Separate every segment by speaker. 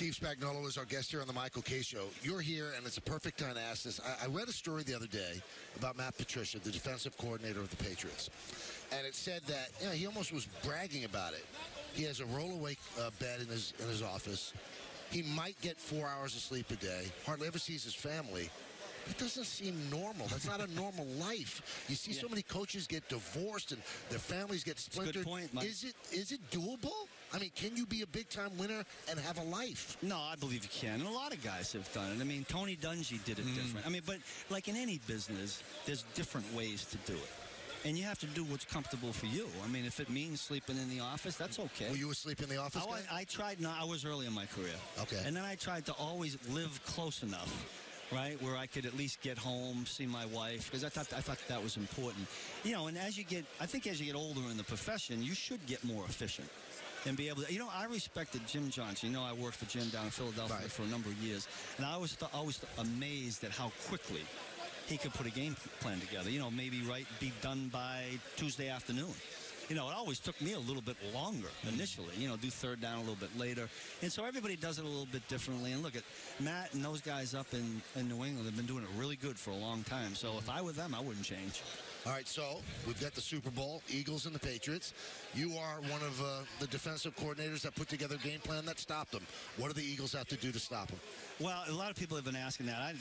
Speaker 1: Steve Spagnuolo is our guest here on the Michael K. Show. You're here, and it's a perfect time to ask this. I read a story the other day about Matt Patricia, the defensive coordinator of the Patriots, and it said that he almost was bragging about it. He has a roll-away bed in his office. He might get 4 hours of sleep a day. Hardly ever sees his family. It doesn't seem normal. That's not a normal life. You see so many coaches get divorced and their families get splintered.
Speaker 2: That's a good point, Mike.
Speaker 1: Is it doable? I mean, can you be a big-time winner and have a life?
Speaker 2: No, I believe you can. And a lot of guys have done it. I mean, Tony Dungy did it different. I mean, but like in any business, there's different ways to do it. And you have to do what's comfortable for you. I mean, if it means sleeping in the office, that's okay.
Speaker 1: Were you asleep in the office?
Speaker 2: I tried. No, I was early in my career.
Speaker 1: Okay.
Speaker 2: And then I tried to always live close enough, right, where I could at least get home, see my wife, because I thought that was important. And as you get older in the profession, you should get more efficient and be able to. I respected Jim Johnson. I worked for Jim down in Philadelphia for a number of years, and I was always amazed at how quickly he could put a game plan together. Maybe be done by Tuesday afternoon. It always took me a little bit longer initially, do third down a little bit later. And so everybody does it a little bit differently. And look at Matt and those guys up in New England have been doing it really good for a long time. So if I were them, I wouldn't change.
Speaker 1: All right, so we've got the Super Bowl, Eagles and the Patriots. You are one of the defensive coordinators that put together a game plan that stopped them. What do the Eagles have to do to stop them?
Speaker 2: Well, a lot of people have been asking that. I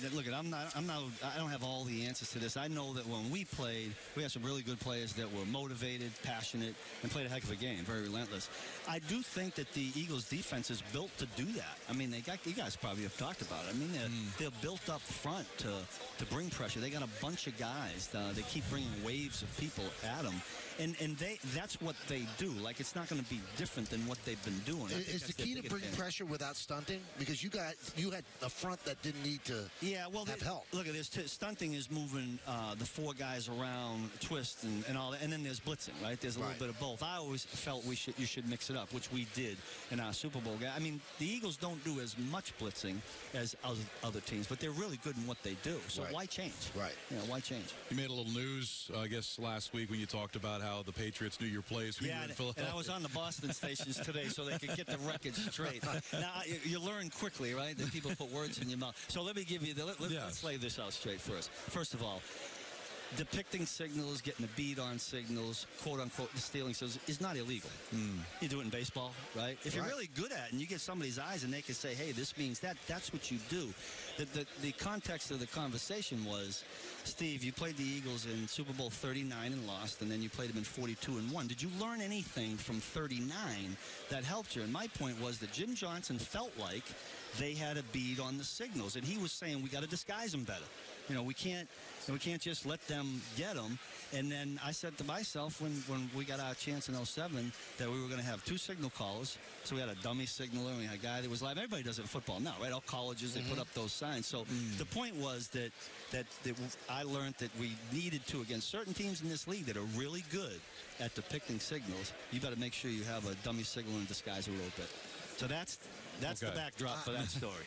Speaker 2: don't have all the answers to this. I know that when we played, we had some really good players that were motivated, passionate, and played a heck of a game, very relentless. I do think that the Eagles' defense is built to do that. I mean, you guys probably have talked about it. I mean, they're built up front to bring pressure. They got a bunch of guys. They keep bringing waves of people at them, and that's what they do. Like, it's not going to be different than what they've been doing.
Speaker 1: Is the key to bring pressure without stunting? Because you had a front that didn't need to have help.
Speaker 2: Look at this. Stunting is moving the four guys around, twist, and all that, and then there's blitzing, right? There's a little bit of both. I always felt you should mix it up, which we did in our Super Bowl game. I mean, the Eagles don't do as much blitzing as other teams, but they're really good in what they do. So why change?
Speaker 1: Right.
Speaker 2: Why change?
Speaker 3: You made a little news, I guess, last week when you talked about how the Patriots knew your plays when you were in Philadelphia.
Speaker 2: And I was on the Boston stations today so they could get the record straight. Now, you learn quickly, right, that people put words in your mouth. So let me give you let's lay this out straight first. First of all, depicting signals, getting a bead on signals, quote-unquote, stealing signals is not illegal. You do it in baseball, right? If you're really good at it and you get somebody's eyes and they can say, hey, this means that, that's what you do. The context of the conversation was, Steve, you played the Eagles in Super Bowl 39 and lost, and then you played them in 42 and won. Did you learn anything from 39 that helped you? And my point was that Jim Johnson felt like they had a bead on the signals, and he was saying we got to disguise them better. We can't just let them get them. And then I said to myself when we got our chance in 07 that we were going to have two signal callers. So we had a dummy signaler and we had a guy that was live. Everybody does it in football now, right? All colleges, they put up those signs. So the point was that I learned that we needed to, against certain teams in this league that are really good at depicting signals, you better make sure you have a dummy signal and disguise a little bit. So that's the backdrop for that story.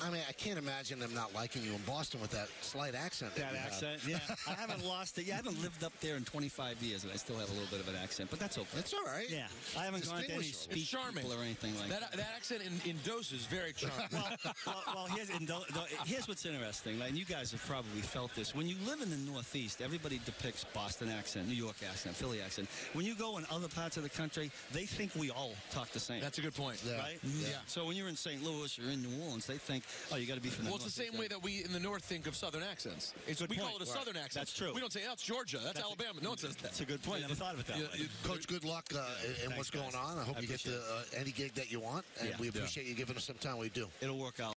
Speaker 1: I mean, I can't imagine them not liking you in Boston with that slight accent.
Speaker 2: That accent, yeah. I haven't lost it. Yeah, I haven't lived up there in 25 years, and I still have a little bit of an accent, but that's okay.
Speaker 1: That's all right.
Speaker 2: Yeah, I haven't gone to any speech people or anything like that.
Speaker 4: That accent in Dos is very charming.
Speaker 2: Well, here's what's interesting, and you guys have probably felt this. When you live in the Northeast, everybody depicts Boston accent, New York accent, Philly accent. When you go in other parts of the country, they think we all talk the same.
Speaker 4: That's a good point.
Speaker 2: Right?
Speaker 1: Yeah.
Speaker 2: So when you're in St. Louis or in New Orleans, they think, oh, you got to be from the North.
Speaker 4: Well, it's the same way that we in the North think of Southern accents. We call it a Southern accent.
Speaker 2: That's true.
Speaker 4: We don't say, oh, it's Georgia. That's Alabama. No one says that.
Speaker 2: That's a good point. I never thought of it that way.
Speaker 1: Coach, good luck in what's going on. I hope you get any gig that you want, and we appreciate you giving us some time. We do.
Speaker 2: It'll work out.